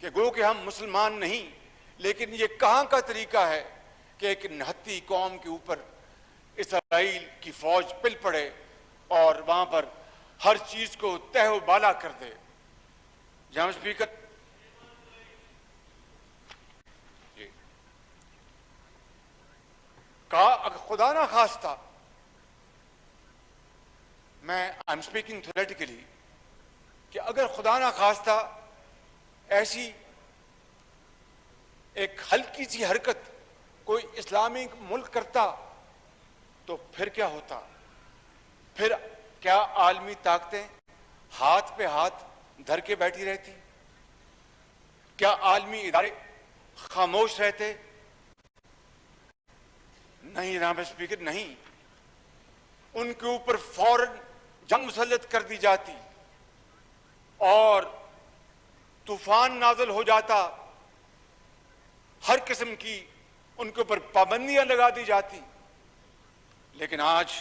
کہ گو کہ ہم مسلمان نہیں، لیکن یہ کہاں کا طریقہ ہے کہ ایک نہتی قوم کے اوپر اسرائیل کی فوج پل پڑے اور وہاں پر ہر چیز کو تہ و بالا کر دے۔ جناب اسپیکر، کہا اگر خدا نہ خواستہ، میں آئی ایم اسپیکنگ تھیوریٹیکلی، کہ اگر خدا نہ خواستہ ایسی ایک ہلکی سی حرکت کوئی اسلامی ملک کرتا تو پھر کیا ہوتا؟ پھر کیا عالمی طاقتیں ہاتھ پہ ہاتھ دھر کے بیٹھی رہتی؟ کیا عالمی ادارے خاموش رہتے؟ نہیں جناب اسپیکر، نہیں، ان کے اوپر فوراً جنگ مسلط کر دی جاتی اور طوفان نازل ہو جاتا، ہر قسم کی ان کے اوپر پابندیاں لگا دی جاتی۔ لیکن آج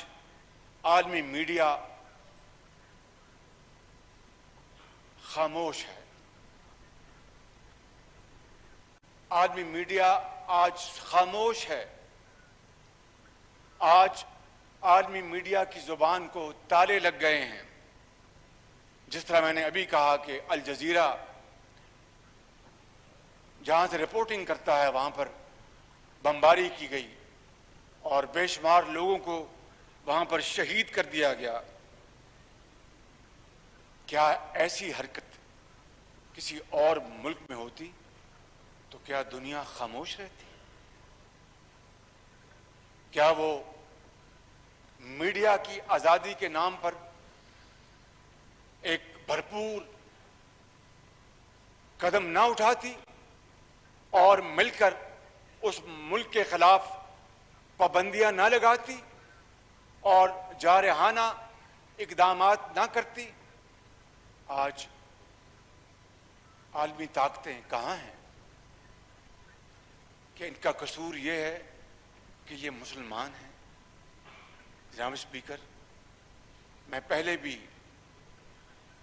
عالمی میڈیا خاموش ہے، عالمی میڈیا آج خاموش ہے۔ آج عالمی میڈیا کی زبان کو تالے لگ گئے ہیں۔ جس طرح میں نے ابھی کہا کہ الجزیرہ جہاں سے رپورٹنگ کرتا ہے وہاں پر بمباری کی گئی اور بے شمار لوگوں کو وہاں پر شہید کر دیا گیا۔ کیا ایسی حرکت کسی اور ملک میں ہوتی تو کیا دنیا خاموش رہتی؟ کیا وہ میڈیا کی آزادی کے نام پر ایک بھرپور قدم نہ اٹھاتی اور مل کر اس ملک کے خلاف پابندیاں نہ لگاتی اور جارحانہ اقدامات نہ کرتی؟ آج عالمی طاقتیں کہاں ہیں کہ ان کا قصور یہ ہے کہ یہ مسلمان ہیں؟ جناب اسپیکر، میں پہلے بھی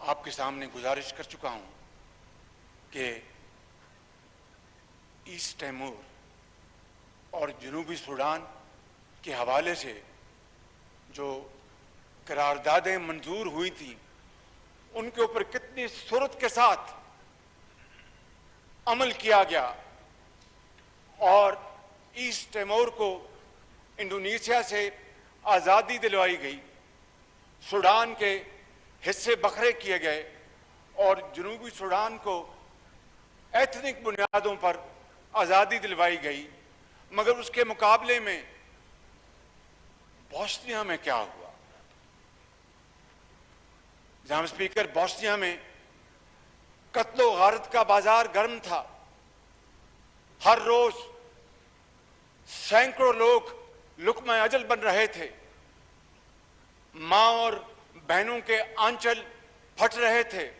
آپ کے سامنے گزارش کر چکا ہوں کہ ایسٹ تیمور اور جنوبی سوڈان کے حوالے سے جو قراردادیں منظور ہوئی تھیں ان کے اوپر کتنی سرعت کے ساتھ عمل کیا گیا اور ایسٹ تیمور کو انڈونیشیا سے آزادی دلوائی گئی، سوڈان کے حصے بکھرے کیے گئے اور جنوبی سوڈان کو ایتھنک بنیادوں پر آزادی دلوائی گئی، مگر اس کے مقابلے میں بوسنیا میں کیا ہوا؟ جناب اسپیکر، بوسنیا میں قتل و غارت کا بازار گرم تھا۔ ہر روز سینکڑوں لوگ لقمہ اجل بن رہے تھے، ماں اور بہنوں کے آنچل پھٹ رہے تھے،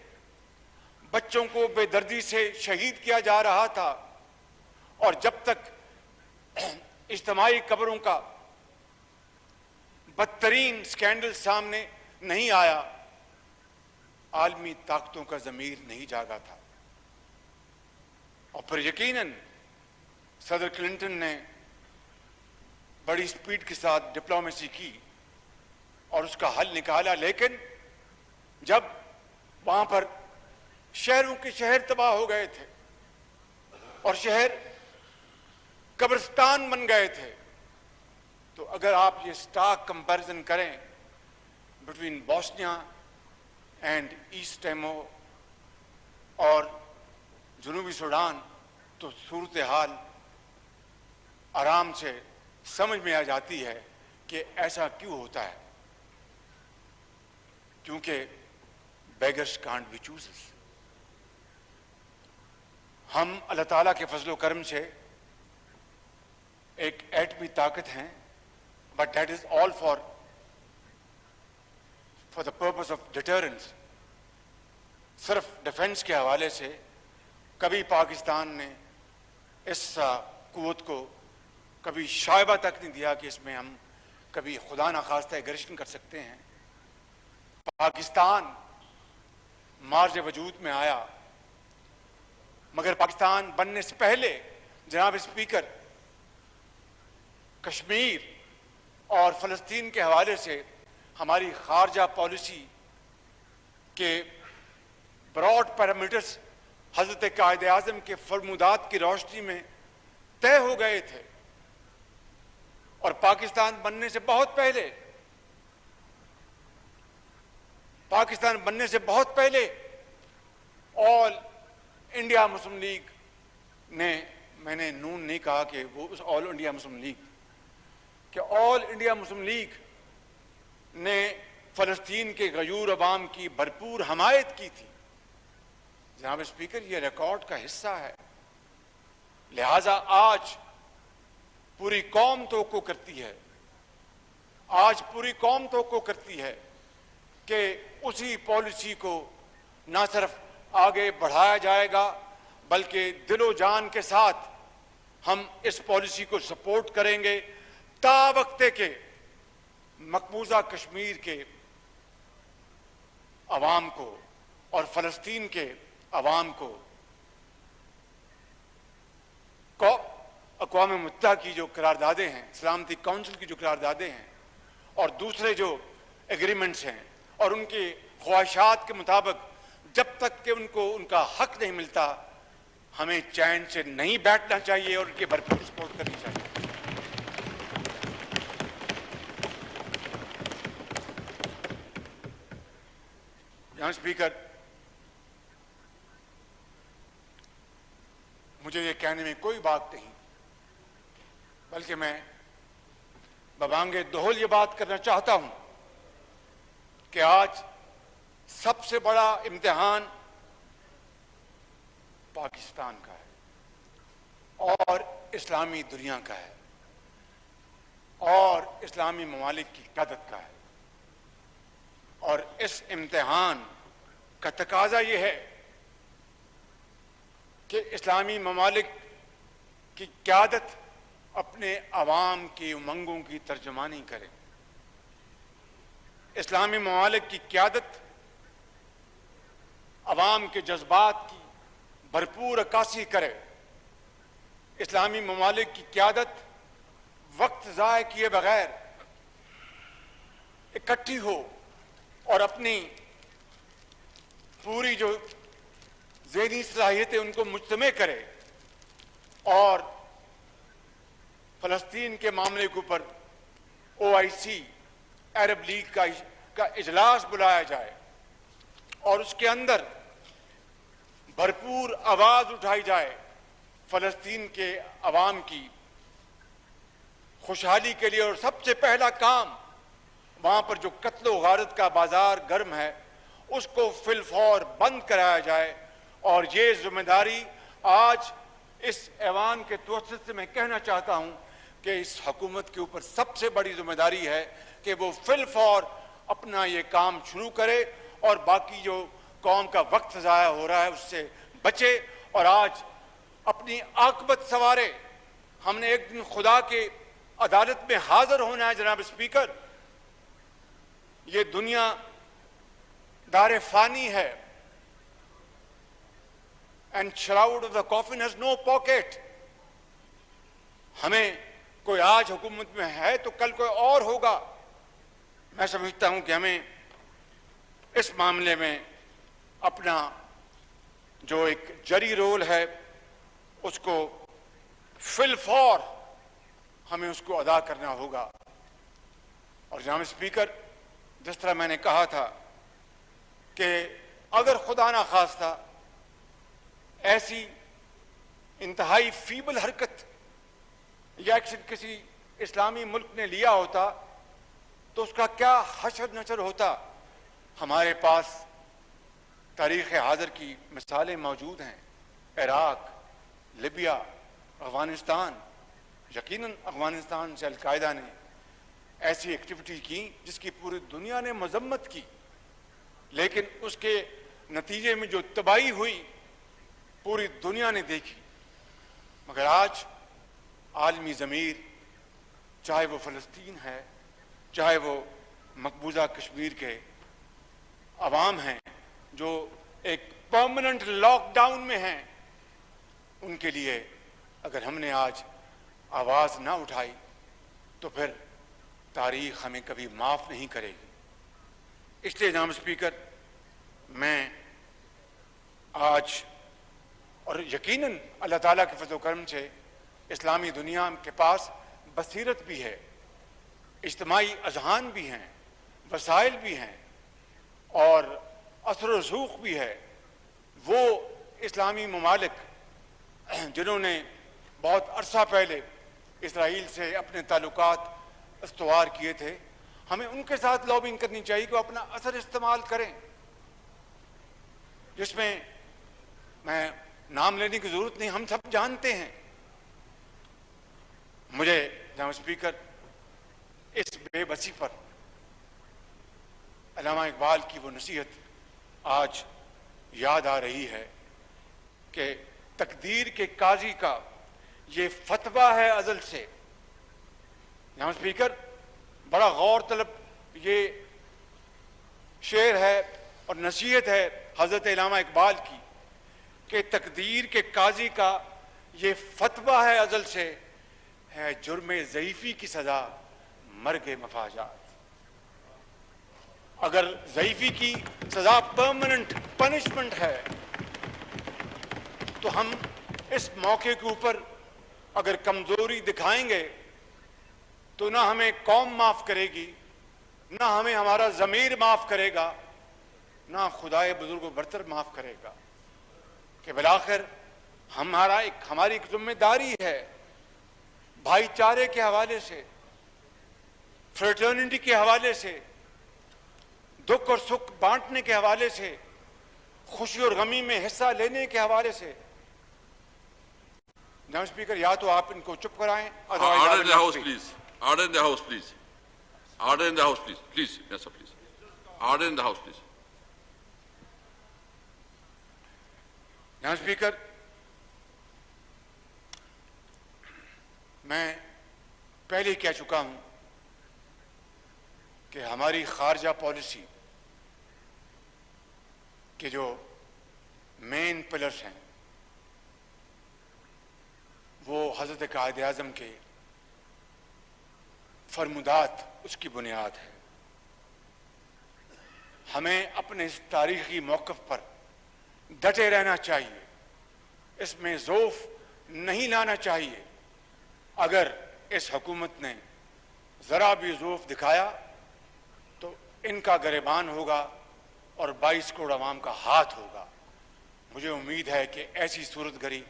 بچوں کو بے دردی سے شہید کیا جا رہا تھا، اور جب تک اجتماعی قبروں کا بدترین سکینڈل سامنے نہیں آیا، عالمی طاقتوں کا ضمیر نہیں جاگا تھا۔ اور پھر یقیناً صدر کلنٹن نے بڑی سپیڈ کے ساتھ ڈپلومیسی کی اور اس کا حل نکالا، لیکن جب وہاں پر شہروں کے شہر تباہ ہو گئے تھے اور شہر قبرستان بن گئے تھے، تو اگر آپ یہ سٹارک کمپیریزن کریں between Bosnia and East Timor اور جنوبی سوڈان، تو صورتحال آرام سے سمجھ میں آ جاتی ہے کہ ایسا کیوں ہوتا ہے، کیونکہ بیگرز کانٹ بی چوزرز۔ ہم اللہ تعالیٰ کے فضل و کرم سے ایک ایٹمی طاقت ہیں، but that is all for the purpose of deterrence. صرف ڈیفنس کے حوالے سے کبھی پاکستان نے اس قوت کو کبھی شائبہ تک نہیں دیا کہ اس میں ہم کبھی خدا نخواستہ ایگریشن کر سکتے ہیں۔ پاکستان مارج وجود میں آیا، مگر پاکستان بننے سے پہلے جناب اسپیکر کشمیر اور فلسطین کے حوالے سے ہماری خارجہ پالیسی کے براڈ پیرامیٹرز حضرت قائد اعظم کے فرمودات کی روشنی میں طے ہو گئے تھے، اور پاکستان بننے سے بہت پہلے آل انڈیا مسلم لیگ نے، میں نے نون نہیں کہا کہ وہ اس آل انڈیا مسلم لیگ، کہ آل انڈیا مسلم لیگ نے فلسطین کے غیور عوام کی بھرپور حمایت کی تھی۔ جناب اسپیکر، یہ ریکارڈ کا حصہ ہے، لہذا آج پوری قوم توقع کرتی ہے کہ اسی پالیسی کو نہ صرف آگے بڑھایا جائے گا بلکہ دل و جان کے ساتھ ہم اس پالیسی کو سپورٹ کریں گے تا وقتے کہ مقبوضہ کشمیر کے عوام کو اور فلسطین کے عوام کو اقوام متحدہ کی جو قراردادیں ہیں، سلامتی کونسل کی جو قراردادیں ہیں اور دوسرے جو ایگریمنٹس ہیں، اور ان کی خواہشات کے مطابق جب تک کہ ان کو ان کا حق نہیں ملتا، ہمیں چین سے نہیں بیٹھنا چاہیے اور ان کی بھرپور سپورٹ کرنی چاہیے۔ جناب اسپیکر، مجھے یہ کہنے میں کوئی بات نہیں، بلکہ میں ببانگ دہل یہ بات کرنا چاہتا ہوں کہ آج سب سے بڑا امتحان پاکستان کا ہے اور اسلامی دنیا کا ہے اور اسلامی ممالک کی قیادت کا ہے، اور اس امتحان کا تقاضا یہ ہے کہ اسلامی ممالک کی قیادت اپنے عوام کی امنگوں کی ترجمانی کرے، اسلامی ممالک کی قیادت عوام کے جذبات کی بھرپور عکاسی کرے، اسلامی ممالک کی قیادت وقت ضائع کیے بغیر اکٹھی ہو اور اپنی پوری جو ذہنی صلاحیتیں ان کو مجتمع کرے اور فلسطین کے معاملے کے اوپر OIC عرب لیگ کا اجلاس بلایا جائے اور اس کے اندر بھرپور آواز اٹھائی جائے فلسطین کے عوام کی خوشحالی کے لیے، اور سب سے پہلا کام وہاں پر جو قتل و غارت کا بازار گرم ہے اس کو فی الفور بند کرایا جائے، اور یہ ذمہ داری آج اس ایوان کے توسط سے میں کہنا چاہتا ہوں کہ اس حکومت کے اوپر سب سے بڑی ذمہ داری ہے کہ وہ فی الفور اپنا یہ کام شروع کرے اور باقی جو قوم کا وقت ضائع ہو رہا ہے اس سے بچے اور آج اپنی عاقبت سنوارے۔ ہم نے ایک دن خدا کے عدالت میں حاضر ہونا ہے جناب اسپیکر، یہ دنیا دار فانی ہے، and shroud of the coffin has no pocket۔ ہمیں کوئی آج حکومت میں ہے تو کل کوئی اور ہوگا۔ میں سمجھتا ہوں کہ ہمیں اس معاملے میں اپنا جو ایک جری رول ہے اس کو فی الفور ہمیں اس کو ادا کرنا ہوگا۔ اور جناب اسپیکر، جس طرح میں نے کہا تھا کہ اگر خدا نہ خواستہ ایسی انتہائی فیبل حرکت یا ایکشن کسی اسلامی ملک نے لیا ہوتا تو اس کا کیا حشر نشر ہوتا۔ ہمارے پاس تاریخ حاضر کی مثالیں موجود ہیں، عراق، لیبیا، افغانستان۔ یقیناً افغانستان سے القاعدہ نے ایسی ایکٹیویٹی کی جس کی پوری دنیا نے مذمت کی، لیکن اس کے نتیجے میں جو تباہی ہوئی پوری دنیا نے دیکھی۔ مگر آج عالمی ضمیر، چاہے وہ فلسطین ہے، چاہے وہ مقبوضہ کشمیر کے عوام ہیں جو ایک پرماننٹ لاک ڈاؤن میں ہیں، ان کے لیے اگر ہم نے آج آواز نہ اٹھائی تو پھر تاریخ ہمیں کبھی معاف نہیں کرے گی. اس لیے جناب اسپیکر میں آج اور یقیناً اللہ تعالیٰ کے فضل و کرم سے اسلامی دنیا کے پاس بصیرت بھی ہے, اجتماعی اذہان بھی ہیں, وسائل بھی ہیں اور اثر و رسوخ بھی ہے. وہ اسلامی ممالک جنہوں نے بہت عرصہ پہلے اسرائیل سے اپنے تعلقات استوار کیے تھے, ہمیں ان کے ساتھ لابنگ کرنی چاہیے کہ وہ اپنا اثر استعمال کریں, جس میں نام لینے کی ضرورت نہیں, ہم سب جانتے ہیں. مجھے جناب اسپیکر اس بے بسی پر علامہ اقبال کی وہ نصیحت آج یاد آ رہی ہے کہ تقدیر کے قاضی کا یہ فتویٰ ہے ازل سے. جناب اسپیکر بڑا غور طلب یہ شعر ہے اور نصیحت ہے حضرت علامہ اقبال کی کہ تقدیر کے قاضی کا یہ فتویٰ ہے ازل سے, ہے جرم ضعیفی کی سزا مرگ مفاجات. اگر ضعیفی کی سزا پرماننٹ پنشمنٹ ہے تو ہم اس موقع کے اوپر اگر کمزوری دکھائیں گے تو نہ ہمیں قوم معاف کرے گی, نہ ہمیں ہمارا ضمیر معاف کرے گا, نہ خدائے بزرگ و برتر معاف کرے گا. کہ بالآخر ہماری ایک ذمہ داری ہے بھائی چارے کے حوالے سے, فریٹرنٹی کے حوالے سے, دکھ اور سکھ بانٹنے کے حوالے سے, خوشی اور غمی میں حصہ لینے کے حوالے سے. جناب اسپیکر یا تو آپ ان کو چپ کرائیں. Order in the House, please. Order in the House, please. Order in the House, please. Please, yes, sir, please. Order in the House, please. جناب اسپیکر میں پہلے کہہ چکا ہوں کہ ہماری خارجہ پالیسی کے جو مین پلرز ہیں وہ حضرت قائد اعظم کے فرمودات اس کی بنیاد ہے. ہمیں اپنے اس تاریخی موقف پر ڈٹے رہنا چاہیے, اس میں ضعف نہیں لانا چاہیے. اگر اس حکومت نے ذرا بھی ضعف دکھایا تو ان کا گریبان ہوگا اور 22 کروڑ عوام کا ہاتھ ہوگا. مجھے امید ہے کہ ایسی صورت گری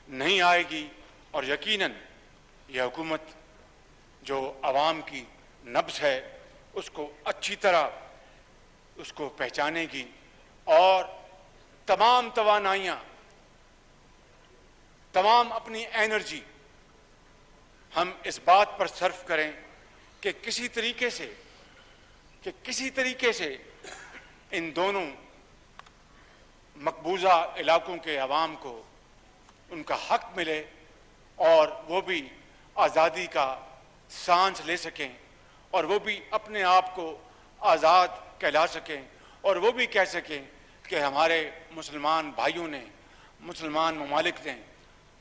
نہیں آئے گی اور یقیناً یہ حکومت جو عوام کی نبض ہے اس کو اچھی طرح اس کو پہچانے گی اور تمام توانائیاں, تمام اپنی انرجی ہم اس بات پر صرف کریں کہ کسی طریقے سے ان دونوں مقبوضہ علاقوں کے عوام کو ان کا حق ملے اور وہ بھی آزادی کا سانس لے سکیں اور وہ بھی اپنے آپ کو آزاد کہلا سکیں اور وہ بھی کہہ سکیں کہ ہمارے مسلمان بھائیوں نے, مسلمان ممالک نے,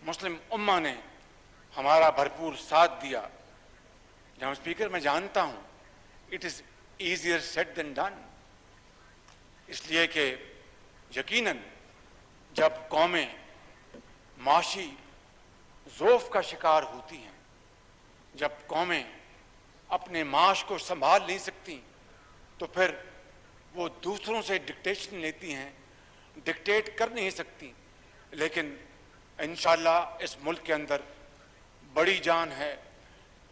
مسلم امہ نے ہمارا بھرپور ساتھ دیا. جناب اسپیکر میں جانتا ہوں it is easier said than done, اس لیے کہ یقیناً جب قومیں معاشی ضعف کا شکار ہوتی ہیں, جب قومیں اپنے معاش کو سنبھال نہیں سکتی تو پھر وہ دوسروں سے ڈکٹیشن لیتی ہیں, ڈکٹیٹ کر نہیں سکتی. لیکن انشاءاللہ اس ملک کے اندر بڑی جان ہے,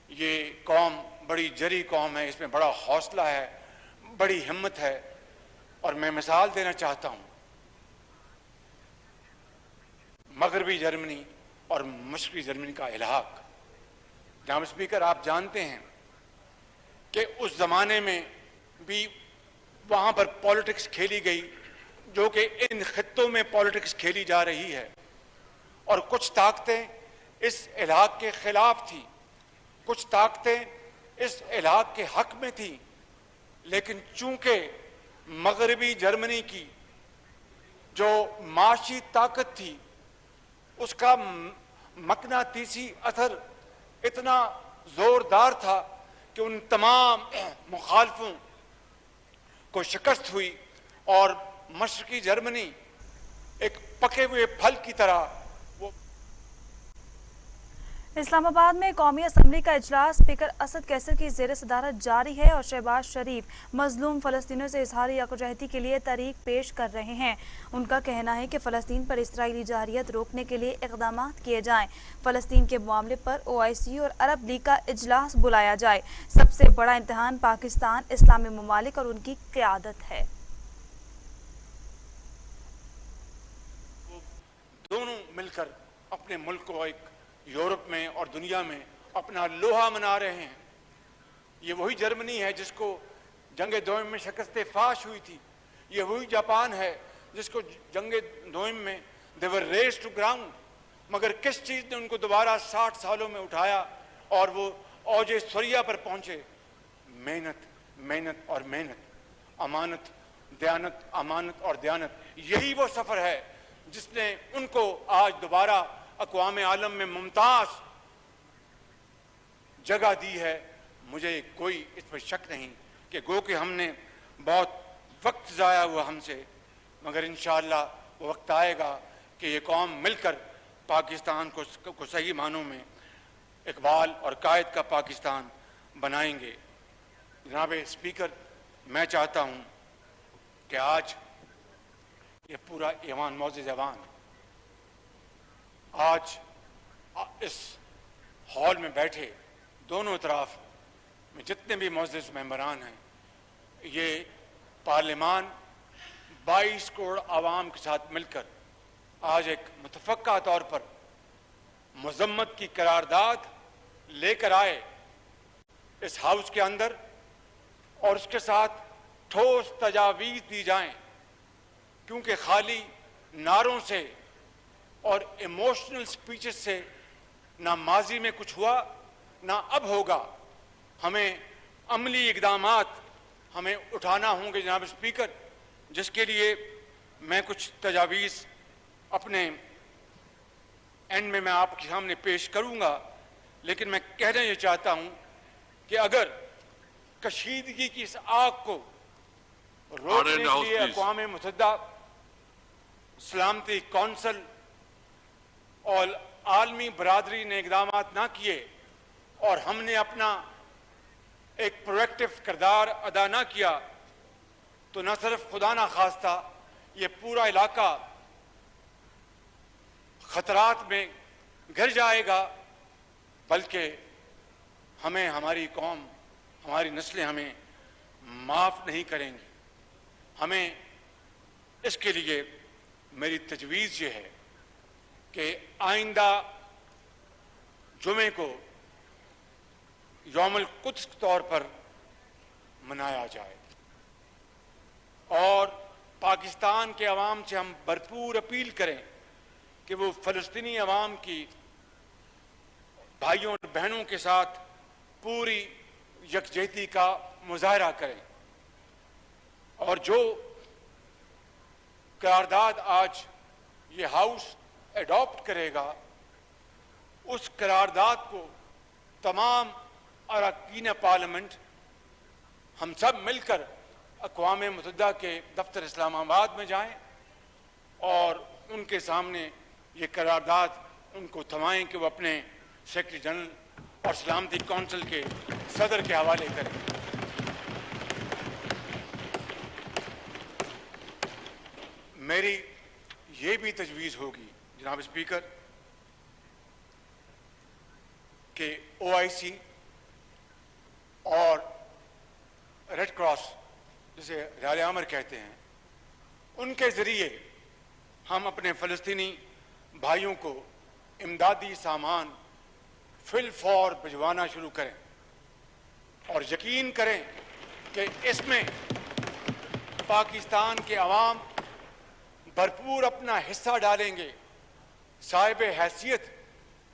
یہ قوم بڑی جری قوم ہے, اس میں بڑا حوصلہ ہے, بڑی ہمت ہے. اور میں مثال دینا چاہتا ہوں, مغربی جرمنی اور مشرقی جرمنی کا الحاق. جناب اسپیکر آپ جانتے ہیں کہ اس زمانے میں بھی وہاں پر پالیٹکس کھیلی گئی جو کہ ان خطوں میں پالیٹکس کھیلی جا رہی ہے, اور کچھ طاقتیں اس الحاق کے خلاف تھیں, کچھ طاقتیں اس الحاق کے حق میں تھیں. لیکن چونکہ مغربی جرمنی کی جو معاشی طاقت تھی اس کا مقناطیسی اثر اتنا زوردار تھا کہ ان تمام مخالفوں کو شکست ہوئی اور مشرقی جرمنی ایک پکے ہوئے پھل کی طرح وہ اسلام آباد میں قومی اسمبلی کا اجلاس اسپیکر اسد کیسر کی زیر صدارت جاری ہے اور شہباز شریف مظلوم فلسطینیوں سے اظہار یکجہتی کے لیے تحریک پیش کر رہے ہیں۔ ان کا کہنا ہے کہ فلسطین پر اسرائیلی جارحیت روکنے کے لیے اقدامات کیے جائیں، فلسطین کے معاملے پر OIC اور عرب لیگ کا اجلاس بلایا جائے۔ سب سے بڑا امتحان پاکستان، اسلامی ممالک اور ان کی قیادت ہے۔ دونوں مل کر اپنے ملک کو ایک یورپ میں اور دنیا میں اپنا لوہا منا رہے ہیں۔ یہ وہی جرمنی ہے جس کو جنگ دوئم میں شکست فاش ہوئی تھی، یہ وہی جاپان ہے جس کو جنگ دوئم میں they were raised to ground، مگر کس چیز نے ان کو دوبارہ 60 سالوں میں اٹھایا اور وہ اوج ثریا پر پہنچے؟ محنت، محنت اور محنت، امانت، دیانت، امانت اور دیانت۔ یہی وہ سفر ہے جس نے ان کو آج دوبارہ اقوام عالم میں ممتاز جگہ دی ہے۔ مجھے کوئی اس پر شک نہیں کہ گو کہ ہم نے بہت وقت ضائع ہوا ہم سے، مگر انشاءاللہ وہ وقت آئے گا کہ یہ قوم مل کر پاکستان کو صحیح معنوں میں اقبال اور قائد کا پاکستان بنائیں گے۔ جناب اسپیکر، میں چاہتا ہوں کہ آج یہ پورا ایوان معزز ایوان آج اس ہال میں بیٹھے دونوں اطراف میں جتنے بھی معزز ممبران ہیں، یہ پارلیمان 22 کروڑ عوام کے ساتھ مل کر آج ایک متفقہ طور پر مذمت کی قرارداد لے کر آئے اس ہاؤس کے اندر، اور اس کے ساتھ ٹھوس تجاویز دی جائیں، کیونکہ خالی نعروں سے اور ایموشنل سپیچز سے نہ ماضی میں کچھ ہوا نہ اب ہوگا۔ ہمیں عملی اقدامات ہمیں اٹھانا ہوں گے جناب اسپیکر، جس کے لیے میں کچھ تجاویز اپنے اینڈ میں آپ کے سامنے پیش کروں گا، لیکن میں کہنا یہ چاہتا ہوں کہ اگر کشیدگی کی اس آگ کو روکنے کے لیے اقوام متحدہ، سلامتی کونسل اور عالمی برادری نے اقدامات نہ کیے اور ہم نے اپنا ایک پرویکٹیو کردار ادا نہ کیا، تو نہ صرف خدا نہ خواستہ یہ پورا علاقہ خطرات میں گر جائے گا، بلکہ ہمیں، ہماری قوم، ہماری نسلیں ہمیں معاف نہیں کریں گی۔ ہمیں اس کے لیے میری تجویز یہ ہے کہ آئندہ جمعے کو یوم القدس کے طور پر منایا جائے، اور پاکستان کے عوام سے ہم بھرپور اپیل کریں کہ وہ فلسطینی عوام کی بھائیوں اور بہنوں کے ساتھ پوری یکجہتی کا مظاہرہ کریں، اور جو قرارداد آج یہ ہاؤس ایڈاپٹ کرے گا، اس قرارداد کو تمام اراکین پارلیمنٹ ہم سب مل کر اقوام متحدہ کے دفتر اسلام آباد میں جائیں اور ان کے سامنے یہ قرارداد ان کو تھمائیں کہ وہ اپنے سیکرٹری جنرل اور سلامتی کونسل کے صدر کے حوالے کریں۔ میری یہ بھی تجویز ہوگی جناب اسپیکر کہ OIC اور ریڈ کراس، جسے رال عامر کہتے ہیں، ان کے ذریعے ہم اپنے فلسطینی بھائیوں کو امدادی سامان فل فور بھجوانا شروع کریں، اور یقین کریں کہ اس میں پاکستان کے عوام بھرپور اپنا حصہ ڈالیں گے۔ صاحب حیثیت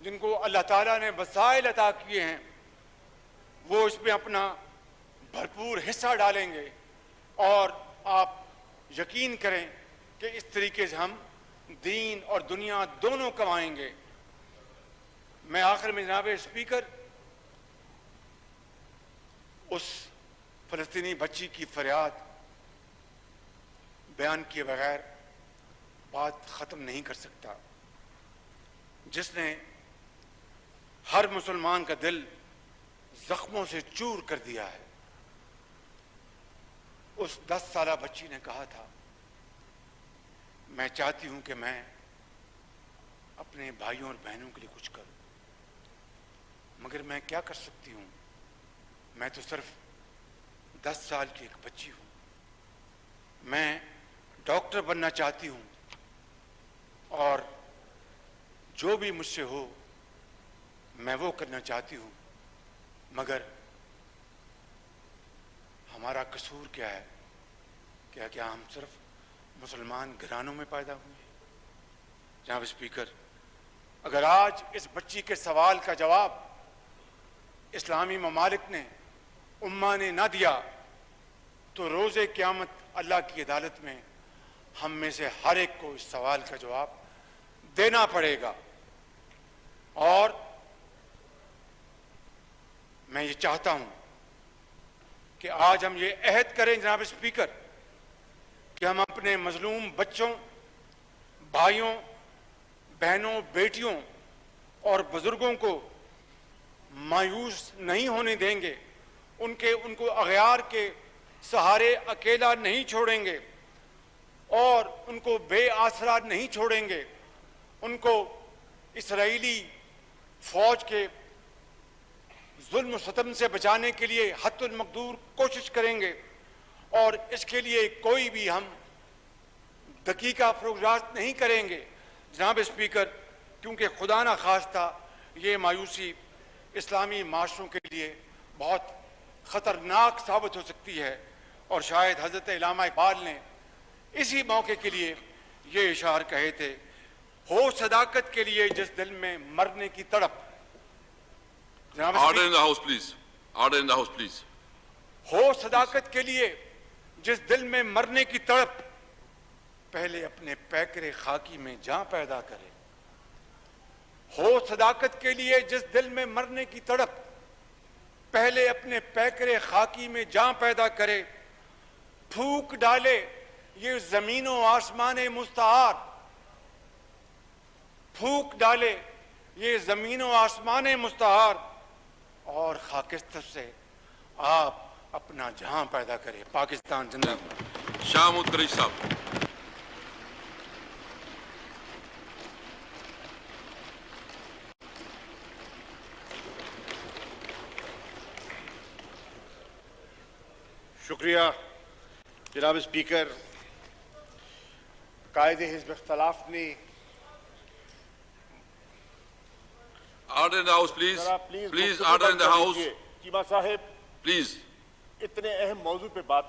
جن کو اللہ تعالیٰ نے وسائل عطا کیے ہیں، وہ اس میں اپنا بھرپور حصہ ڈالیں گے، اور آپ یقین کریں کہ اس طریقے سے ہم دین اور دنیا دونوں کمائیں گے۔ میں آخر میں جناب اسپیکر اس فلسطینی بچی کی فریاد بیان کیے بغیر بات ختم نہیں کر سکتا، جس نے ہر مسلمان کا دل زخموں سے چور کر دیا ہے۔ اس 10 سالہ بچی نے کہا تھا، میں چاہتی ہوں کہ میں اپنے بھائیوں اور بہنوں کے لیے کچھ کروں، مگر میں کیا کر سکتی ہوں؟ میں تو صرف 10 سال کی ایک بچی ہوں۔ میں ڈاکٹر بننا چاہتی ہوں اور جو بھی مجھ سے ہو میں وہ کرنا چاہتی ہوں، مگر ہمارا قصور کیا ہے؟ کیا ہم صرف مسلمان گھرانوں میں پیدا ہوئے ہیں؟ جناب اسپیکر، اگر آج اس بچی کے سوال کا جواب اسلامی ممالک نے، امہ نے نہ دیا تو روز قیامت اللہ کی عدالت میں ہم میں سے ہر ایک کو اس سوال کا جواب دینا پڑے گا۔ اور میں یہ چاہتا ہوں کہ آج ہم یہ عہد کریں جناب اسپیکر کہ ہم اپنے مظلوم بچوں، بھائیوں، بہنوں، بیٹیوں اور بزرگوں کو مایوس نہیں ہونے دیں گے، ان کو اغیار کے سہارے اکیلا نہیں چھوڑیں گے اور ان کو بے آسرا نہیں چھوڑیں گے۔ ان کو اسرائیلی فوج کے ظلم و ستم سے بچانے کے لیے حد المقدور کوشش کریں گے، اور اس کے لیے کوئی بھی ہم دقیقہ فروغ نہیں کریں گے جناب اسپیکر، کیونکہ خدا نہ خواستہ یہ مایوسی اسلامی معاشروں کے لیے بہت خطرناک ثابت ہو سکتی ہے۔ اور شاید حضرت علامہ اقبال نے اسی موقع کے لیے یہ اشعار کہے تھے، ہو صداقت کے لیے جس دل میں مرنے کی تڑپ۔ جناب Order in the House, please. Order in the House, please. ہو صداقت کے لیے جس دل میں مرنے کی تڑپ، پہلے اپنے پیکرے خاکی میں جاں پیدا کرے۔ ہو صداقت کے لیے جس دل میں مرنے کی تڑپ، پہلے اپنے پیکرے خاکی میں جاں پیدا کرے۔ پھونک ڈالے یہ زمین و آسمان مستعار، پھونک ڈالے یہ زمین و آسمان مستعار، اور خاکستر سے آپ اپنا جہاں پیدا کرے۔ پاکستان زندہ باد۔ شاہ محمود قریشی صاحب. شکریہ جناب اسپیکر۔ قائد حزب اختلاف نے Order in the House, please. ذرا Please, گفتگو order in بند the کر House. لیجیے۔ چیمہ صاحب Please. اتنے اہم موضوع پہ بات